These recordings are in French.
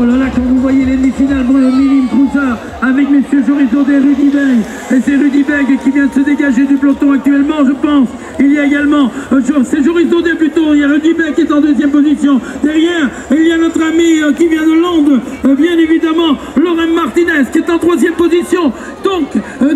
Oh là là, quand vous voyez les demi-finales pour le Minim Cruiser avec messieurs Joris Daudet et Rudy Beg. Et c'est Rudy Beg qui vient de se dégager du peloton actuellement, je pense. Il y a également, c'est Joris Daudet plutôt, il y a Rudy Beg qui est en deuxième position. Derrière, il y a notre ami qui vient de Londres, bien évidemment, Laurent Martinez qui est en troisième position. Donc,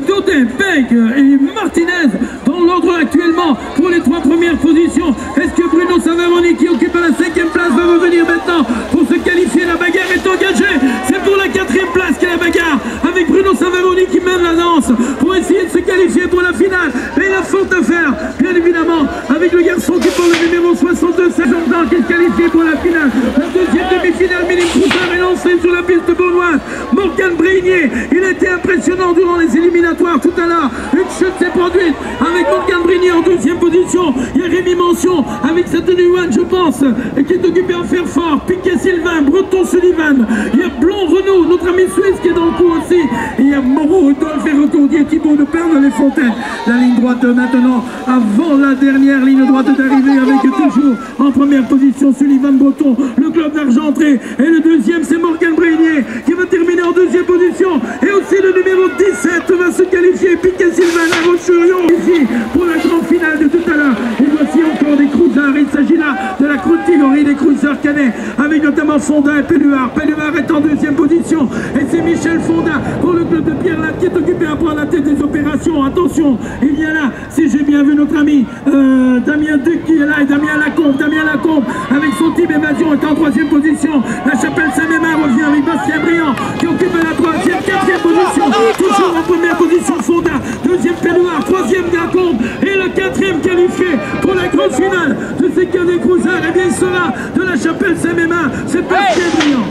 Daudet, Beg et Martinez dans l'ordre actuellement pour les trois premières positions. Est-ce que Bruno Savaroni qui occupe la cinquième place va revenir maintenant pour se qualifier? La bagarre est engagée. C'est pour la quatrième place qu'est la bagarre avec Bruno Savaroni qui mène la danse pour essayer de se qualifier pour la finale. Et la faute à faire, bien évidemment, avec le garçon qui porte le numéro 62, Saint-Jean qui est qualifié pour la finale. La deuxième demi-finale, Minim Cruiser est lancée sur la piste beaunoise. Morgan Brignier, il a été impressionnant durant les éliminatoires tout à l'heure. Une chute s'est produite avec Morgan Brignier en deuxième position. Il y a Rémi Mention avec sa tenue one, je pense, qui est occupé à faire fort. Piquet Sylvain, Breton Sullivan. Il y a Blond Renaud, notre ami suisse qui est dans le coup aussi. Et il y a Moreau, Rodolphe et Recordier, Thibaut de Pernes-les-Fontaines. La ligne droite maintenant, avant la dernière ligne droite d'arrivée avec toujours en première position Sullivan Breton, le club d'Argentré. Et le deuxième, c'est Morgan Brignier qui va terminer en deuxième position. Et aussi le numéro 17 va se qualifier, Piquet Sylvain, la Roche-sur-Yon, ici pour la grande finale de tout à l'heure. Et voici encore des cruisers. Il s'agit là de la catégorie des cruisers canets avec notamment Fonda et Pelluard. Pelluard est en deuxième position et c'est Michel Fonda pour le club de Pierre Latte qui est occupé à prendre la tête des opérations. Attention, il y a là, si j'ai bien vu, notre ami Damien Duc qui est là et Damien Lacombe. Damien Lacombe avec son team Évasion est en troisième position. La Chapelle Saint-Mémin revient avec Bastien Briand qui occupe la troisième, quatrième position. Toujours en première position Fonda, deuxième Pelluard, troisième Lacombe et le quatrième qualifié pour la grande finale de ces cadets cruisers. Et bien il sera de la Chapelle Saint-Mémin, c'est Bastien Briand.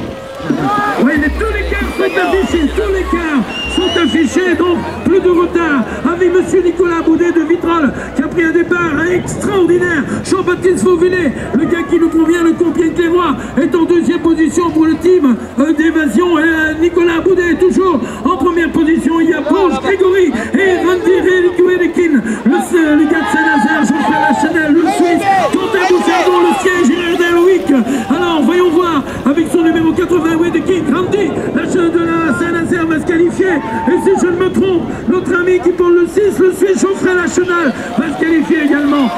Oui, mais tous les cars sont affichés, tous les cars sont affichés, donc plus de retard avec monsieur Nicolas Boudet de Vitrolles qui a pris un départ extraordinaire. Jean-Baptiste Fauvelet, le gars qui nous provient de Compiègne-Clairoy, est en deuxième position pour le team d'Évasion. Et Nicolas Boudet est toujours en première position. Il y a Paul Grégory et Randy Redekin, le gars de Saint-Nazaire, Jean-Pierre Lachanel, le Suisse, Quentin Bouchardon, le siège Gérard Delwick. Alors voyons voir avec son numéro 80, Wedeking, Randy, la chaîne de la Saint-Nazaire va se qualifier. Et si je ne me trompe, notre ami qui porte le 6, le Suisse Geoffrey Lachenal, va se qualifier également.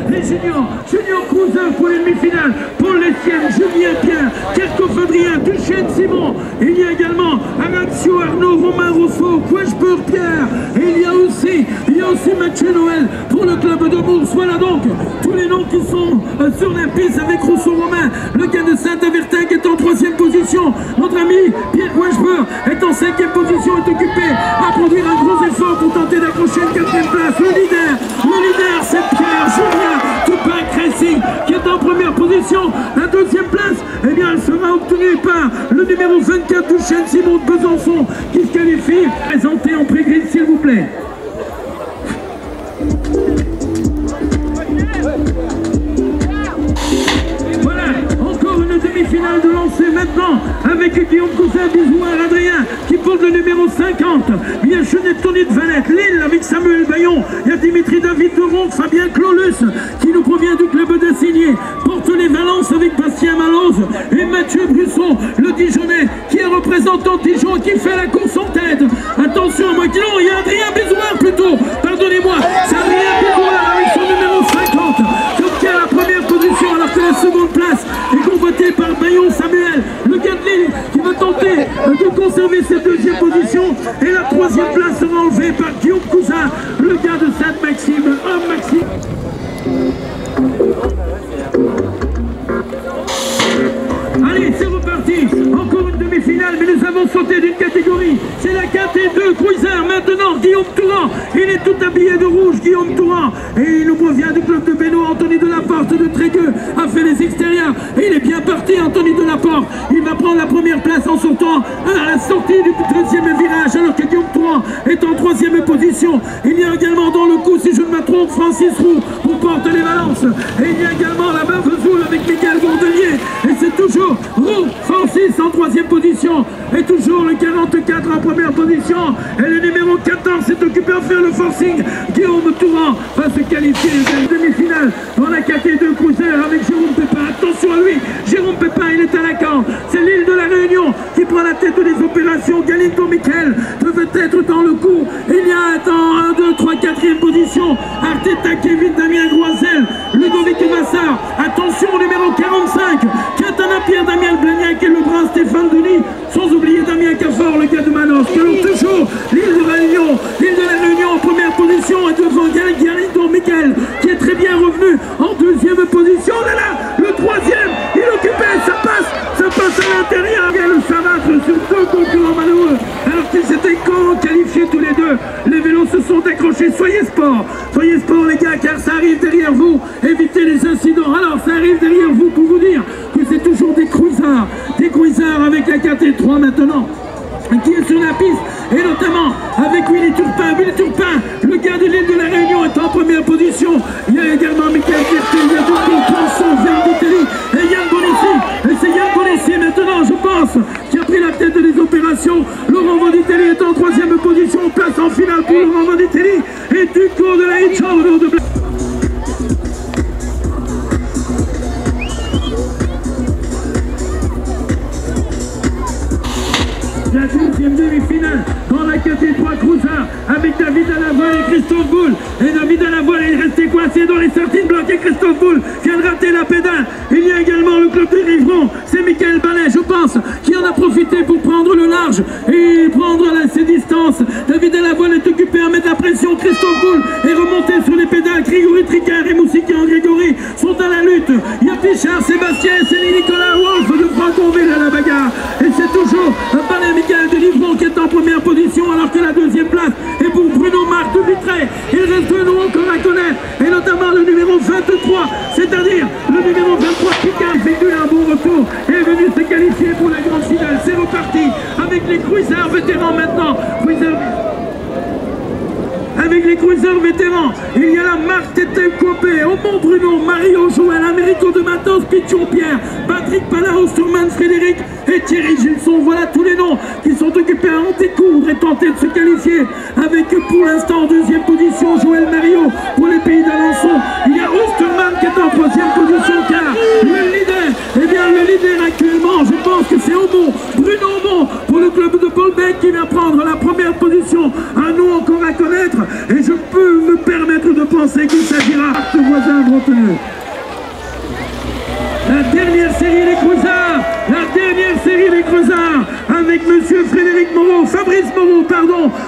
Les juniors Cruiser pour les demi-finales, Paul Lestienne, Julien Pierre, Kerkhoff Adrien, Duchesne Simon. Il y a également Araxio Arnaud, Romain Rousseau, Quechpeur Pierre. Et il y a aussi Mathieu Noël pour le club de Bourse. Voilà donc tous les noms qui sont sur la piste avec Rousseau Romain, le gars de Saint-Avertin qui est en troisième position. Notre ami Pierre Quechpeur est en cinquième position, est occupé à produire un gros effort pour tenter d'accrocher une quatrième place. Le leader c'est Pierre Julien Tupac Racing qui est en première position. La deuxième place, eh bien, elle sera obtenue par le numéro 24 Duchesne Simon de Besançon qui se qualifie. Présenté en pré-grid s'il vous plaît. Voilà, encore une demi-finale de lancer maintenant avec Guillaume Cousin, Bisouard, Adrien qui porte le numéro 50. Il y a Genette Tony de Valette, Lille avec Samuel Bayon. Il y a Dimitri David de Ronde, Fabien Clolus qui nous provient du club d'Assigné. Porte les Valences avec Bastien Malose et Mathieu Brusson, le Dijonais qui est représentant de Dijon qui fait la course en tête. Attention à moi, non, il y a Adrien Bisouard plutôt, pardonnez-moi, c'est Adrien Bisouard avec son numéro 50 qui est à la première position alors que la seconde place est convoitée par Bayon Samuel, le gars de Lille qui va tenter de conserver cette deuxième position. Et la troisième place sera enlevée par Guillaume Cousin, le gars de Sainte-Maxime, Maxime. Allez, c'est reparti. Encore une demi-finale, mais nous avons sauté d'une catégorie. C'est la KT2 Cruiser. Maintenant, Guillaume Touran. Il est tout habillé de rouge, Guillaume Touran. Et il nous provient du club de Bénaud. Anthony Delaporte de Trégueux a fait les extérieurs. Et il est bien parti, Anthony Delaporte. Il va prendre la première place en sortant à la sortie du deuxième virage, alors que Guillaume Touran est en troisième position. Il y a également dans le coup, si je ne me trompe, Francis Roux pour porte les Valences. Et il y a également la Beuve-Zoul avec Miguel Gondelier. Et c'est toujours Roux, Francis en troisième position. Et toujours le 44 en première position. Et le numéro 14 s'est occupé à faire le forcing. Guillaume Touran va se qualifier à la demi-finale dans la KT2 Cruiser avec Jérôme Pépin. Attention à lui, Jérôme Pépin, il est à la camp. C'est l'île sur deux concurrents malheureux, alors qu'ils s'étaient qualifiés tous les deux. Les vélos se sont accrochés. Soyez sport les gars, car ça arrive derrière vous. Évitez les incidents. Alors ça arrive derrière vous pour vous dire que c'est toujours des cruisers avec la 4T3 maintenant, qui est sur la piste, et notamment avec Willy Turpin. Le gars de l'île de la Réunion est en première position. Il y a également Michael Kerté, il y a Doudou Poisson, Verdi et Yann Bonessi. Et c'est Yann Bonessi maintenant, je pense, qui a pris la tête des opérations. Laurent Vanditelli est en troisième position, place en finale pour Laurent Vanditelli et Duco de la Hitchcock de la deuxième demi-finale dans la 4T3 Cruiser avec David Alavoine et Christophe Boulle. Et David Alavoine est resté coincé dans les starting blocks et Christophe Boulle vient de rater la pédale. Il y a également le club de Rivron, c'est Michael Ballet, je pense, qui en a profité pour prendre le large et prendre ses distances. David Alavoine est occupé à mettre la pression. Christophe Boulle est remonté sur les pédales. Grégory Tricard et Moussikian Grégory sont à la lutte. Il y a Pichard, Sébastien, c'est Nicolas Wolf de Franconville à la bagarre. Et c'est toujours Ballet Michael de Livron qui est en première position, alors que la deuxième place est pour Bruno Marc de Vitré. Il reste deux noms encore à connaître, et notamment le numéro 23, c'est-à-dire le numéro 23 qui effectue un bon retour et est venu se qualifier pour la grande finale. C'est reparti avec les cruisers vétérans maintenant. Avec les cruisers vétérans, il y a la Marc Tété-Copé, Aumont Bruno, Mario Joël, Américo de Matos, Pichon Pierre, Patrick Palaro, Sturman Frédéric et Thierry Gilson. Voilà tous les noms qui sont occupés à en découdre et tenter de se qualifier. Avec pour l'instant en deuxième position Joël Mario pour les pays d'Alençon. Il y a Osterman qui est en troisième position, car le leader actuellement, je pense que c'est Aumont, Bruno Aumont pour le club de Paul-Bec qui vient prendre la première position. Un nom encore à connaître, et je peux me permettre de penser qu'il s'agira de voisin bretonneux. La dernière série des cruisers avec monsieur Fabrice Moreau,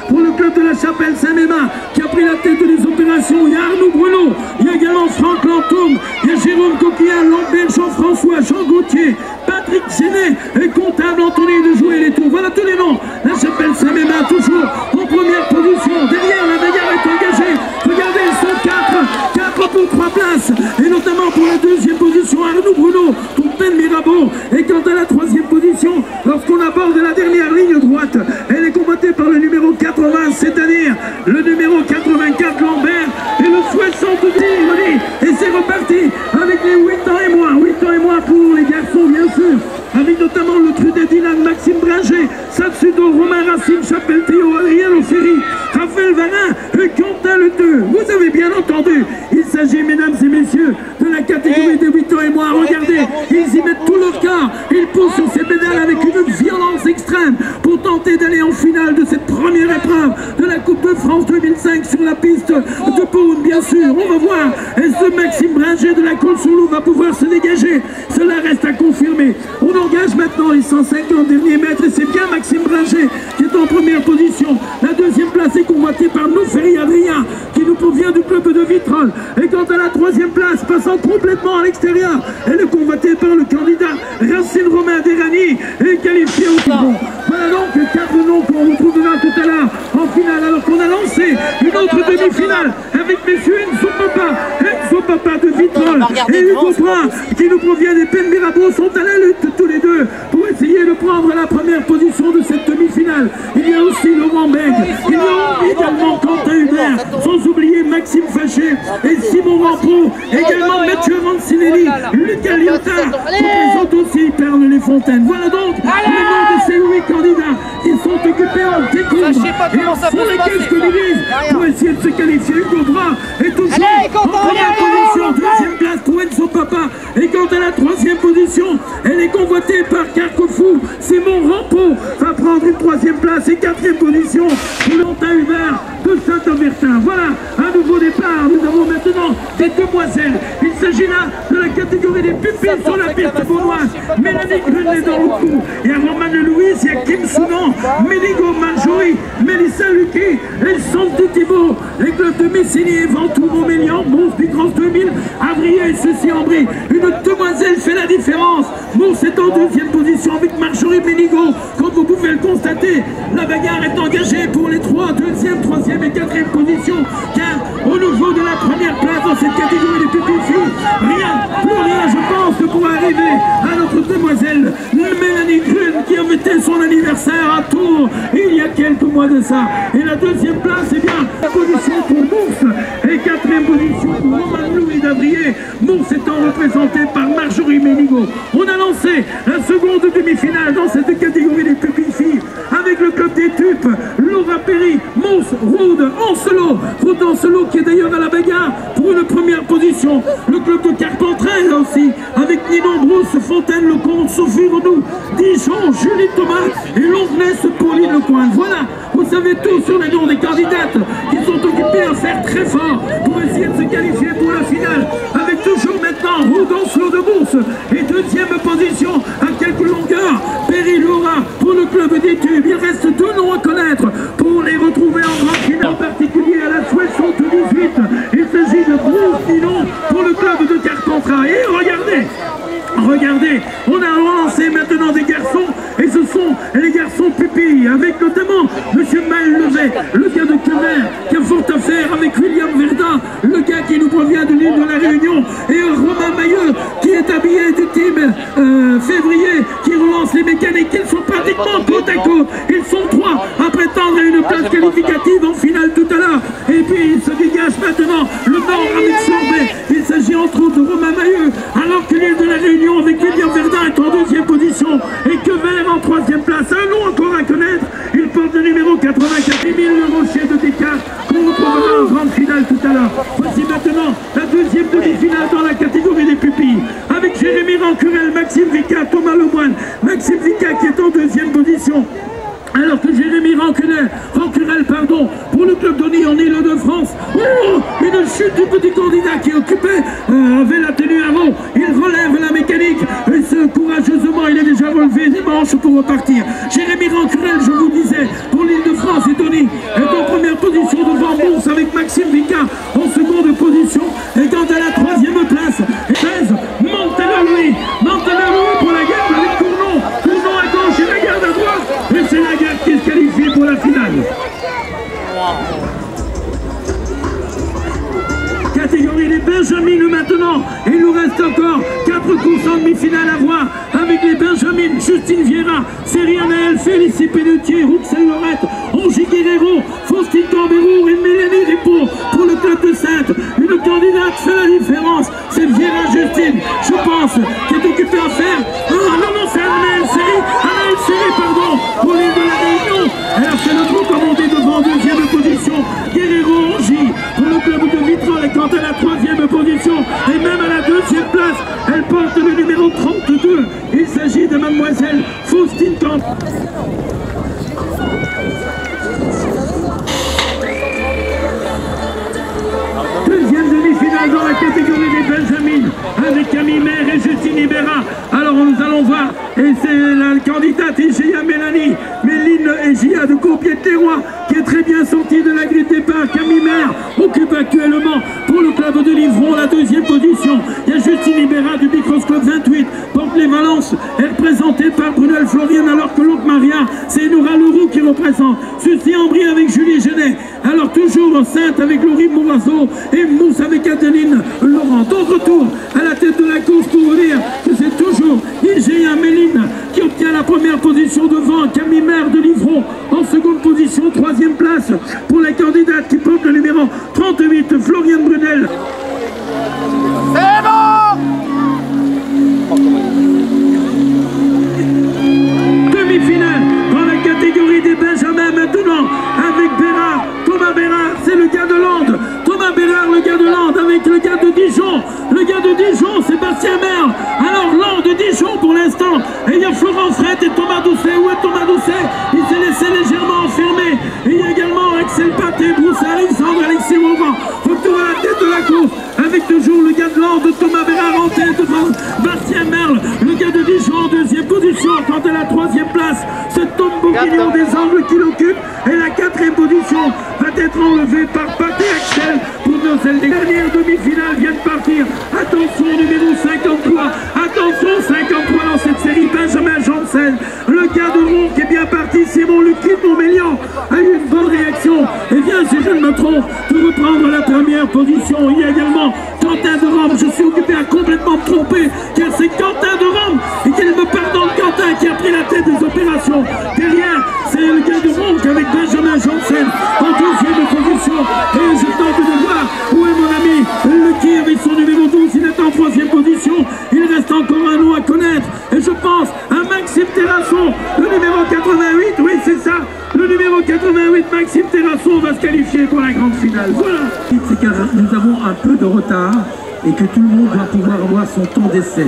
pour le club de la Chapelle Saint-Mémin, qui a pris la tête des opérations. Il y a Arnaud Bruno, il y a également Franck Lantoum, il y a Jérôme Coquillard, Lambert, Jean-François, Jean Gauthier, Patrick Séné et comptable Anthony de jouer les tours. Voilà tous les noms. La Chapelle Saint-Mémin toujours en première position. Derrière, la bagarre est engagée. Regardez, ils sont 4 pour 3 places, et notamment pour la deuxième position Arnaud Bruno pour Ben Mirabeau. Et quant à la troisième position, lorsqu'on aborde la dernière ligne droite, elle est combattée par le numéro 80, c'est-à-dire le numéro 84 Lambert et le 70 Moni. Et c'est reparti avec les 8 ans et moins pour les garçons, bien sûr, avec notamment le Trudet Dylan, Maxime Bringer, Satsudo, Romain Racine, Chapelle Théo, Adrien Loferi, Raphaël Varin et Quentin Le 2. Vous avez bien entendu, il s'agit, mesdames et messieurs, de la catégorie des 8 ans et moins. Regardez, ils y mettent tout leur corps, ils poussent sur ces pédales avec une violence extrême pour tenter d'aller en finale de cette première épreuve de la Coupe de France 2005 sur la piste de Beaune, bien sûr. On va voir, est-ce que Maxime Bringer de la Colle-sur-Loup va pouvoir se dégager? Cela reste à confirmer. On engage maintenant les 150 derniers mètres, et c'est bien Maxime Bringer qui est en première position. La deuxième place est convoitée par Nouferi Adrien, qui nous provient du club de Vitrolles. Et quant à la troisième place, passant complètement à l'extérieur, elle est convoitée par le candidat Racine Romain Derani et qualifié au second. Voilà donc 4 noms qu'on retrouvera tout à l'heure en finale, alors qu'on a lancé une autre demi-finale avec messieurs Enzo Papa de Vitrolles et Hugo Brun, qui nous provient des Pennes Mirabeau, sont à la lutte tous les deux pour essayer de prendre la première position de cette demi-finale. Il y a aussi Laurent Beg, il y a également Quentin Hubert, sans oublier Maxime Faché et Simon Rampeau, également Mathieu Rancinelli, Lucas Lyotard, représente aussi Perle les Fontaines. Voilà donc les noms de ces 8 candidats qui sont occupés en découvre et en font les caisses que pour essayer de se qualifier. Hugo Brun est toujours en première position, deuxième place pour Enzo Papa, et quant à la troisième position, elle est convoitée par Carquefou. Simon Rampeau va prendre une troisième place, et quatrième position pour Quentin Hubert de Saint-Avertin. Voilà un nouveau départ. Nous avons maintenant des demoiselles. Il s'agit là de la catégorie des pupilles sur la piste beaunoise. Mélanie Grenet dans le coup, il y a Romane Louise, il y a Kim Soudan, Méligo Marjorie, Mélissa Lucky et Sandy Thibault. Les clubs de Messigny, Ventoux, Montmélian, Mons, Bicross 2000, Avrier et Ceci-en-Brie. Une demoiselle mademoiselle fait la différence. Mousse est en deuxième position avec Marjorie Ménigaud. Comme vous pouvez le constater, la bagarre est engagée pour les deuxième, troisième et quatrième positions. Car au niveau de la première place dans cette catégorie des pupilles filles, plus rien, je pense, ne pourra arriver à notre demoiselle Mélanie Grune qui a fêté son anniversaire à Tours il y a quelques mois de ça. Et la deuxième place, c'est bien la position pour Mousse et quatrième position pour Romain Louis d'Avrier. Mousse étant représenté par Marjorie Ménigaud. On a lancé la seconde demi-finale dans cette catégorie des pupilles filles avec le club des Tupes, Laura Perry, Mousse, Roud, Ancelot. Roud Ancelot qui est d'ailleurs à la bagarre pour une première position. Le club de Carpentras là aussi avec Ninon Brousse, Fontaine Lecomte, Sophie Renou, Dijon, Julie Thomas et Longnesse Pauline Lecointe. Voilà, vous savez tout sur les noms des candidates qui sont occupées à faire très fort pour essayer de se qualifier pour la finale. Avec toujours maintenant Roud Ancelot de Mousse et deuxième position à quelques longueurs, Perry Laura pour le club des Tubes. Il reste deux noms à connaître pour les retrouver en grande finale, en particulier à la 78. Il s'agit de Bruce Ninon pour le club de Carpentras. Et regardez, on a relancé maintenant des garçons, et ce sont les garçons pupilles, avec notamment M. Maël Levet, le gars de Quever, qui a fort à faire avec William Verdun, le gars qui nous provient de l'île de la Réunion, et Romain Mailleux, qui est habillé du team février, qui relance les mécaniques. Ils sont pratiquement côte à côte. Ils sont trois à prétendre à une place qualificative en finale tout à l'heure. Et puis il se dégage maintenant le nord avec Sorbet. Il s'agit entre autres de Romain Mailleux, alors que l'île de la Réunion avec William Verdun est en deuxième position et Quever en troisième place. Un nom encore à connaître, il porte le numéro 84, Émile Le Rocher de Descartes, qu'on retrouvera en grande finale tout à l'heure. Voici maintenant la deuxième demi-finale dans la catégorie des pupilles, avec Jérémy Rancurel, Maxime Vicat, Thomas Lemoine. Maxime Vicat qui est en deuxième position, alors que Jérémy Rancurel, pour le club d'Ony en Île-de-France. Oh, une chute du petit candidat qui occupait avait la tenue avant. Il relève la mécanique et courageusement il est déjà relevé des manches pour repartir. Jérémy Rancurel, je vous disais, pour l'Île-de-France et Tony, est en première position devant Mousse avec Maxime Vicat en seconde position. Et quant à la troisième place, 16, Montana-Louis pour la garde avec Cournon à gauche et la garde à droite. Et c'est la garde qui se qualifie pour la finale. Catégorie des Benjamines maintenant. Il nous reste encore 4 courses en demi-finale à voir avec les Benjamines. Justine Vieira, Céline Naël, Félicie Pelletier, Rouxel Lorette, Angie Guerrero, Faustine Cambérou et Mélanie Ripaud pour le club de Sainte. Une candidate fait la différence, c'est Vieira Justine, je pense, qui est occupée à faire. Non, c'est Anaël Série, pour l'île de la Réunion. Elle a fait le coup commandé devant deuxième position. Guerrero Angie pour le club de Vitrolles. Et quant à la troisième position, et même à la deuxième place, elle porte le numéro 32. Il s'agit de mademoiselle Faustine Camp. Deuxième demi-finale dans la catégorie des Benjamines avec Camille Maire et Justine Ibera. Alors nous allons voir, et c'est la candidate Igia Méline Igia de Courbiette-les-Rois qui est très bien sortie de la grille de départ. Camille Maire occupe actuellement pour le club de Livron la deuxième position. Il y a Justine Ibera du Microscope 28, Porte-les-Valences est représentée par Brunel Florian, alors que l'autre Maria, c'est Nora Leroux qui représente. Sucy Ambry avec Julie Genet. Alors toujours Sainte avec Laurie Mourazo et Mousse avec Adeline Laurent. D'autres tours à la tête de la course pour vous dire que c'est toujours Igia Méline qui obtient la première position devant Camille Maire de Livron. En seconde position, troisième place pour la candidate qui porte le numéro 38, Floriane Brunel. C'est bon! Demi-finale dans la catégorie des Benjamins maintenant avec Bérard, Thomas Bérard, c'est le gars de Lande. Thomas Bérard, le gars de Lande avec le gars de Dijon. Le gars de Dijon, Sébastien Merle. Alors Lande, Dijon pour l'instant. Et il y a Florent Fred et Thomas Doucet. Où est Thomas Doucet? Il s'est laissé légèrement enfermer. Et il y a également Axel Paté, Bruce Alexandre, Alexis Morvan. Retour à la tête de la course avec toujours le gars de Lande, Thomas Bérard en tête devant Bastien Merle. Le gars de Dijon en deuxième position. Quant à la troisième place, c'est Tom Bourguignon des Angles qui l'occupe. Et la quatrième position va être enlevée par Paté Axel pour nos ailes. Les dernières demi-finales viennent partir. Attention, numéro 53. qui est bien parti. Simon Lucky de Montmélian a eu une bonne réaction. Et bien, si je ne me trompe, de reprendre la première position. Il y a également Quentin de Rome. Je suis occupé à complètement me tromper, car c'est Quentin de Rome, et qu'il me pardonne, Quentin, qui a pris la tête des opérations. Derrière, c'est le gars de Rome avec Benjamin Janssen en deuxième position. Et je tente de voir où est mon ami Lucky avec son numéro 12. Il est en troisième position. Il reste encore un nom à connaître. Et je pense à Maxime Terrasson, le numéro 88. Oui, c'est ça. Le numéro 88, Maxime Terrasson, va se qualifier pour la grande finale. Voilà. C'est car nous avons un peu de retard et que tout le monde va pouvoir avoir son temps d'essai.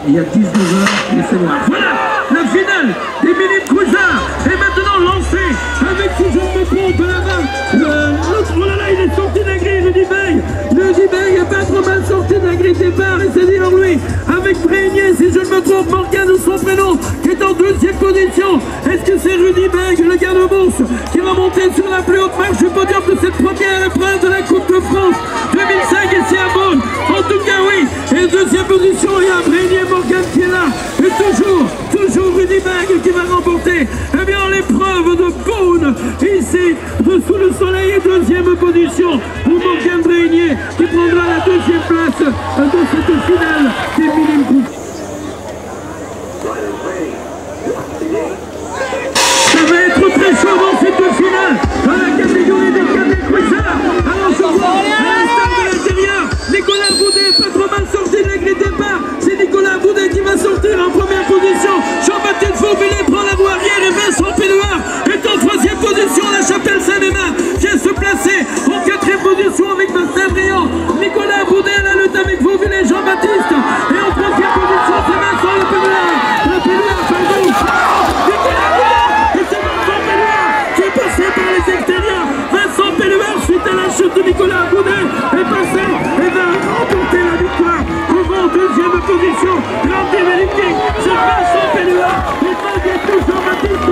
Il y a 19 heures, laissez voir. Voilà la finale des Minimes Cruisers est maintenant lancée avec, si je ne me trompe, là-bas, l'autre, oh là là, il est sorti de la grille, Rudy Bey. Rudy Bey est pas trop mal sorti de la grille de départ, et c'est dire lui, avec Brégnier, si je ne me trompe, Morgane de son prénom, qui est en deuxième position. Est-ce que c'est Rudy Bey, le gars de Bourse, qui va monter sur la plus haute marche du podium de cette première épreuve de la Coupe de France 2005 ici à Beaune? En tout cas, oui. Et deuxième position, il y a Brégnier, Morgane qui est là. Et toujours Rudy Bey qui va remporter l'épreuve de Beaune, ici, sous le soleil, et deuxième position pour Morgane Brégnier, qui prendra la deuxième place de cette finale des Minimes Cruisers. Ça va être très chaud dans cette finale, dans la catégorie des cadets Cruisers. Alors je vois à l'instant de l'intérieur, Nicolas Boudet, pas trop mal sorti de la grille de départ. C'est Nicolas Boudet qui va sortir en première position. Jean-Baptiste Fauvillet prend la voie arrière et Vincent Péluard est en troisième position. La Chapelle Saint-Mémin vient se placer en quatrième position avec Marcel Briand. Nicolas Boudet, la lutte avec Fauvillet, Jean-Baptiste. Et en troisième position, c'est Vincent Péluard. Pardon. Nicolas Boudet, et c'est Vincent Péluard qui est passé par les extérieurs. Vincent Péluard, suite à la chute de Nicolas Boudet, est passé et va remporter la victoire. En deuxième position, Randy Velliking, c'est Vincent Péluard, et malgré tout Jean-Baptiste.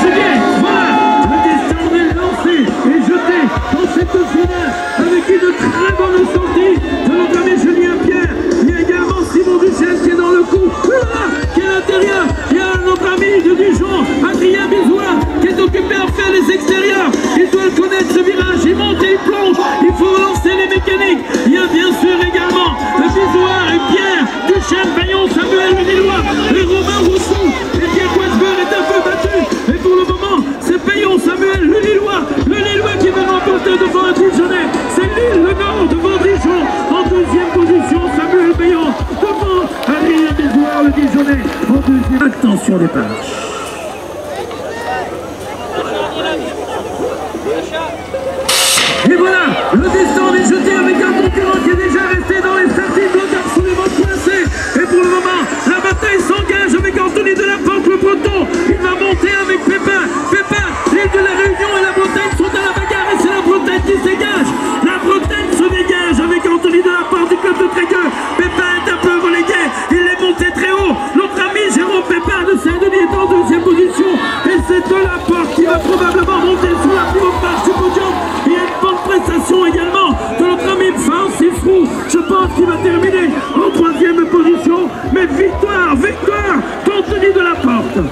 C'est bien, voilà, le destin est lancé et jeté dans cette finale avec une très bonne sortie de notre ami Julien Pierre. Il y a également Simon Duchesne qui est dans le coup, qui est à l'intérieur. Il y a notre ami de Dijon, Adrien Bizouard, qui est occupé à faire les extérieurs. Il doit connaître ce virage, il monte et il plonge. Il faut relancer les mécaniques. Il y a bien sûr également le Bizouard et Pierre Duchesne, Bayon, Samuel Lillois et Romain Rousseau. Et Pierre Westberg est un peu battu. Et pour le moment, c'est Payon, Samuel, le Lillois qui va remporter devant un Dijonais. C'est Lille, le Nord, devant Dijon. En deuxième position, Samuel Payon, devant Adrien Bizouard, le Dijonais. En deuxième. Attention départ. Et voilà, le destin est jeté avec un concurrent qui est déjà resté dans les starting blocks absolument coincé. Et pour le moment, la bataille s'engage avec Anthony Delaporte, le Breton. Il va monter avec Pépin. L'île de la Réunion et la Bretagne sont à la bagarre et c'est la Bretagne qui se dégage. La Bretagne se dégage avec Anthony Delaporte du club de Trégueux. Pépin est un peu relégué, il est monté très haut. Notre ami Jérôme Pépin de Saint-Denis est en deuxième position. Et c'est Delaporte qui va probablement monter sur la plus haute marche du podium. Il y a une bonne prestation également de notre ami Francis Roux. Je pense qu'il va terminer en troisième position. Mais victoire d'Anthony Delaporte.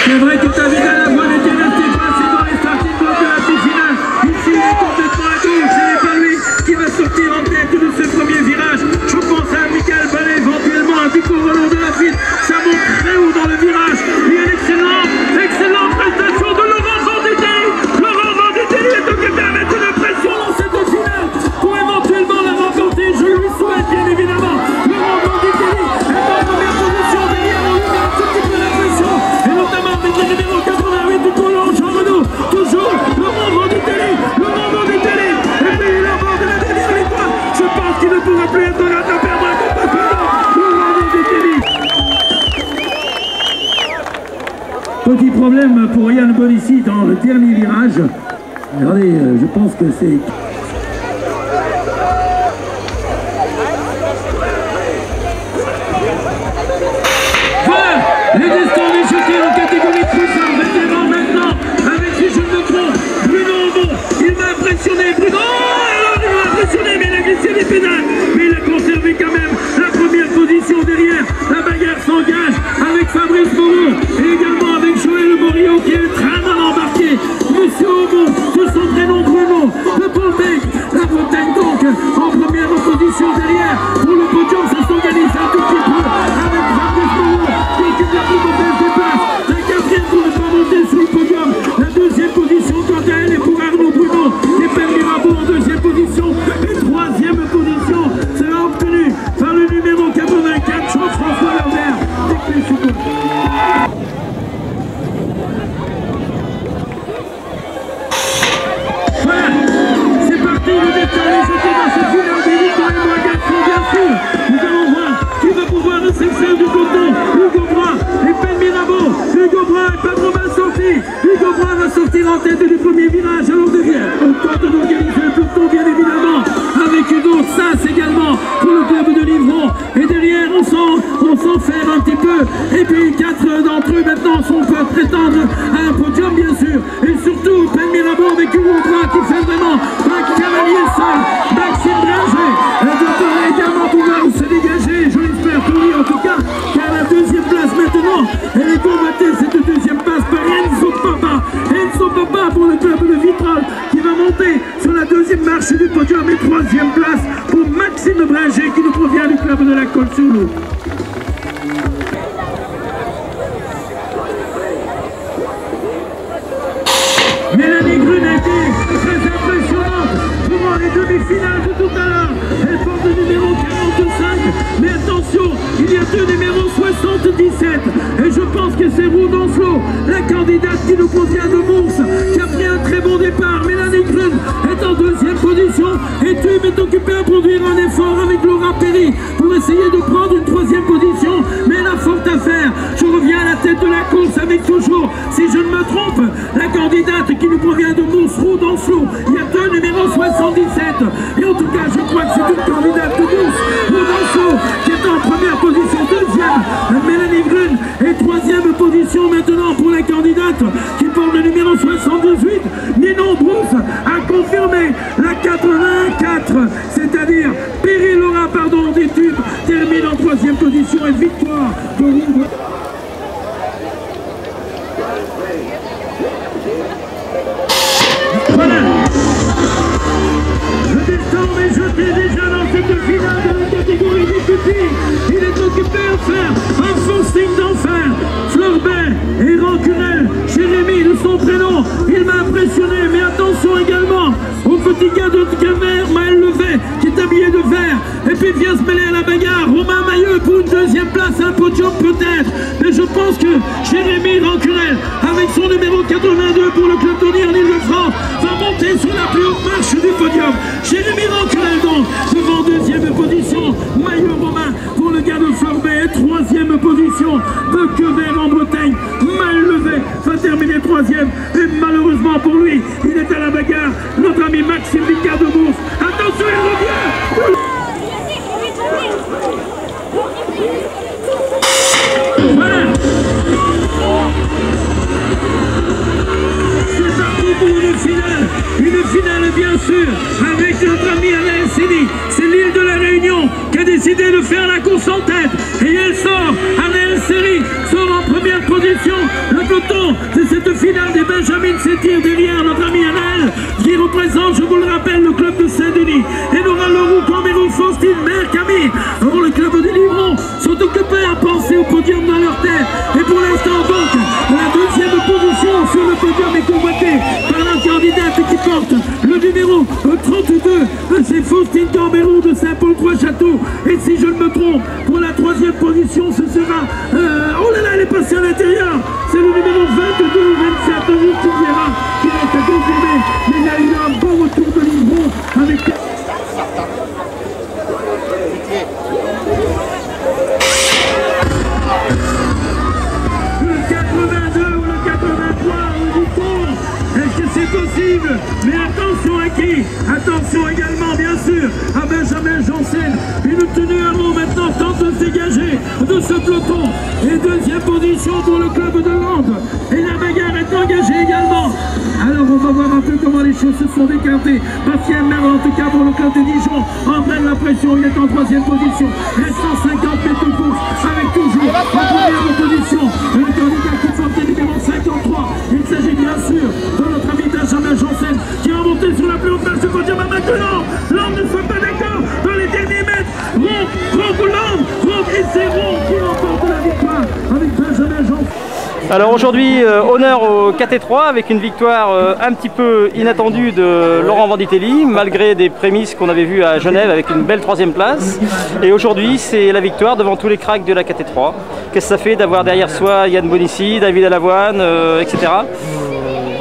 C'est vrai que David Lavoine était resté placé dans les starting blocks de la finale. Ici, il est complètement à gauche. Ce n'est pas lui qui va sortir en tête de ce premier virage. Je pense à Michael Ballet, éventuellement à Vico Roland de la Ville. Ça monte très haut dans le virage. Il y a une excellente prestation de Laurent Vendetelli. Laurent Vendetelli est occupé à mettre une pression dans cette finale pour éventuellement la remporter. Je lui souhaite bien évidemment. Laurent Vendetelli est en première position. Derrière, on lui met un tout petit peu la pression. Et notamment avec le numéro 88 du Colomb, Jean Renaud. Toujours Laurent Vendetelli. Et puis il aborde la dernière victoire. Je pense qu'il ne pourra plus être rattrapé à moins de Laurent Vendetelli. Petit problème pour Yann Bonne ici dans le dernier virage. Regardez, je pense que c'est... Voilà, les destins est jeté en catégorie Cruiser, vétéran maintenant, avec, si je ne me trompe, Bruno Aubon. Il m'a impressionné, 77. Et je pense que c'est Roudanflo, la candidate qui nous provient de Mons, qui a pris un très bon départ. Mélanie Grun est en deuxième position et Tube est occupé à produire un effort avec Laura Perry pour essayer de prendre une troisième position. Mais elle a fort à faire. Je reviens à la tête de la course avec toujours, si je ne me trompe, la candidate qui nous provient de Mons, Roudanflo. Il y a deux numéros 77. Et en tout cas, je crois que c'est une candidate de Mons, Roudanflo, qui est en première position, deuxième, Mélanie Grun, et troisième position maintenant pour la candidate qui porte le numéro 78. Ninon Bruce a confirmé la 84, c'est-à-dire Perry Laura, pardon, des Tubes, termine en troisième position et victoire de Roudanflo. Voilà. Le destin est jeté déjà dans cette finale de la catégorie du petit. Il est occupé à faire un forcing d'enfer. Fleurbet et Rancurel, Jérémy de son prénom, il m'a impressionné. Mais attention également au petit gars de Camer, Maël Levet, qui est habillé de vert. Et puis vient se mêler à la bagarre Romain Mailleux pour une deuxième place, un podium peut-être. Mais je pense que Jérémy Rancurel, avec son numéro 82 pour le club Tony en Ile-de-France, va monter sur la plus haute marche du podium. Jérémy Rancurel donc, devant deuxième position, Mailleux Romain pour le gars de Fleurbet, et troisième position de Quevert en Bretagne. Maël Levet va terminer troisième, et malheureusement pour lui, il est à la bagarre. Notre ami Maxime Vicard de Bourse. Attention, il revient. Voilà. C'est parti pour une finale bien sûr, avec notre ami Alain Sini. C'est l'île de la Réunion qui a décidé de faire la course en tête. Et elle sort, Alain Sini sort en première position. Le peloton de cette finale des Benjamin s'étire derrière notre ami Alain, qui représente, je vous le rappelle, le club de Saint-Denis. Et Laura Leroux, Camero, Faustine, Mère Camille, alors le club de Livron, sont occupés à penser au podium dans leur tête. Et pour l'instant donc, la deuxième position sur le podium est convoitée par la candidate qui porte le numéro 32, c'est Faustine Camero de Saint-Paul-Trois-Châteaux. Et si je ne me trompe, pour la troisième position, ce sera... oh là là, elle est passée à l'intérieur. C'est le numéro 22 ou 27, Justine Vera, qui reste confirmé. Mais il y a eu un bon retour de Livron avec... Le 82 ou le 83, on dit bon, est-ce que c'est possible? Mais attention à qui? Attention également, bien sûr, à Benjamin Janssen. Une tenue à l'eau maintenant tente de se dégager de ce peloton. Et deuxième position pour le club de Nantes. Et la bagarre est engagée également. Alors on va voir un peu comment les choses se sont décantées. Bastien Merle, en tout cas pour le club de Dijon, entraîne la pression. Il est en troisième position. Et 150 mètres de course avec toujours en première position le candidat qui porte le numéro 53. Il s'agit bien sûr de notre ami Benjamin Janssen qui a monté sur la plus haute marche du podium. Maintenant, l'homme ne soit pas d'accord dans les derniers mètres. Ronde, et c'est Ronde qui remporte la victoire avec Benjamin Janssen. Alors aujourd'hui, honneur au KT3 avec une victoire un petit peu inattendue de Laurent Vanditelli, malgré des prémices qu'on avait vues à Genève avec une belle troisième place. Et aujourd'hui, c'est la victoire devant tous les cracks de la KT3. Qu'est-ce que ça fait d'avoir derrière soi Yann Bonissi, David Alavoine, etc.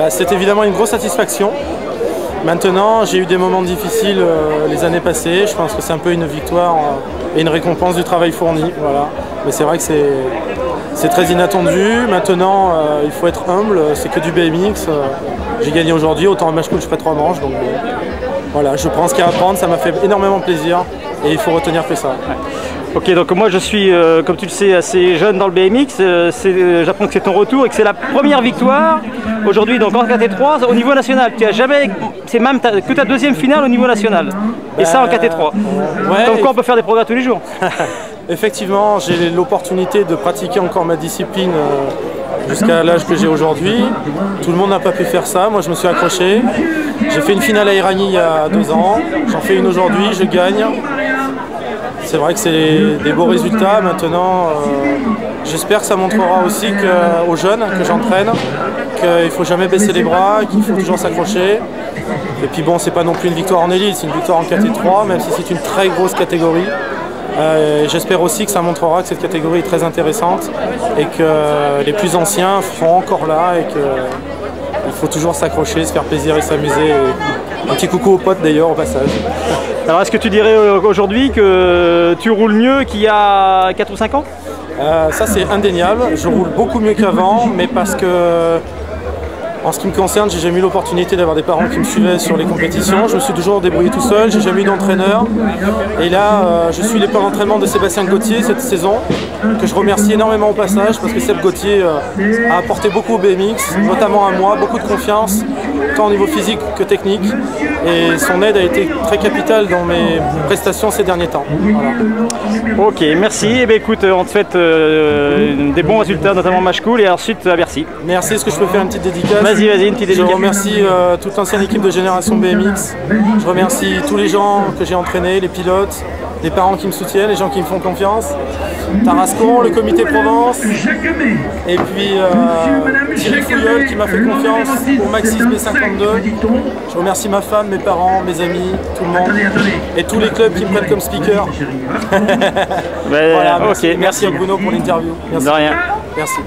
C'est évidemment une grosse satisfaction. Maintenant, j'ai eu des moments difficiles les années passées. Je pense que c'est un peu une victoire et une récompense du travail fourni. Voilà. Mais c'est vrai que c'est très inattendu. Maintenant, il faut être humble. C'est que du BMX. J'ai gagné aujourd'hui. Autant en match cool, je ferai 3 manches. Donc voilà, je prends ce qu'il y a à apprendre. Ça m'a fait énormément plaisir. Et il faut retenir que ça. Ouais. Ok, donc moi je suis, comme tu le sais, assez jeune dans le BMX. J'apprends que c'est ton retour et que c'est la première victoire aujourd'hui donc en KT3 au niveau national. Tu as jamais, c'est même que ta deuxième finale au niveau national. Et ça en KT3. Ouais, donc on peut faire des progrès tous les jours. Effectivement, j'ai l'opportunité de pratiquer encore ma discipline jusqu'à l'âge que j'ai aujourd'hui. Tout le monde n'a pas pu faire ça. Moi je me suis accroché. J'ai fait une finale à Irani il y a 2 ans. J'en fais une aujourd'hui, je gagne. C'est vrai que c'est des beaux résultats. Maintenant, j'espère que ça montrera aussi aux jeunes que j'entraîne qu'il ne faut jamais baisser les bras, qu'il faut toujours s'accrocher. Et puis bon, c'est pas non plus une victoire en élite, c'est une victoire en KT3, même si c'est une très grosse catégorie. J'espère aussi que ça montrera que cette catégorie est très intéressante et que les plus anciens seront encore là et qu'il faut toujours s'accrocher, se faire plaisir et s'amuser. Un petit coucou aux potes d'ailleurs au passage. Alors est-ce que tu dirais aujourd'hui que tu roules mieux qu'il y a 4 ou 5 ans? Ça c'est indéniable, je roule beaucoup mieux qu'avant, mais parce que en ce qui me concerne, j'ai jamais eu l'opportunité d'avoir des parents qui me suivaient sur les compétitions. Je me suis toujours débrouillé tout seul, j'ai jamais eu d'entraîneur. Et là, je suis les plans d'entraînement de Sébastien Gauthier cette saison, que je remercie énormément au passage, parce que Seb Gauthier a apporté beaucoup au BMX, notamment à moi, beaucoup de confiance, tant au niveau physique que technique. Et son aide a été très capitale dans mes prestations ces derniers temps. Voilà. Ok, merci. Eh bien, écoute, on te souhaite des bons résultats, notamment match cool, et ensuite à Bercy. Merci. Est-ce que je peux faire une petite dédicace? Vas-y, une petite dédicace. Je remercie toute l'ancienne équipe de Génération BMX. Je remercie tous les gens que j'ai entraînés, les pilotes, les parents qui me soutiennent, les gens qui me font confiance. Tarascon, le comité Provence, et puis Thierry Fouilleul qui m'a fait confiance au Maxis B52. Je remercie ma femme, mes parents, mes amis, tout le monde, et tous les clubs qui me prennent comme speaker. Voilà, merci. Okay, Merci à Bruno pour l'interview. De rien. Merci.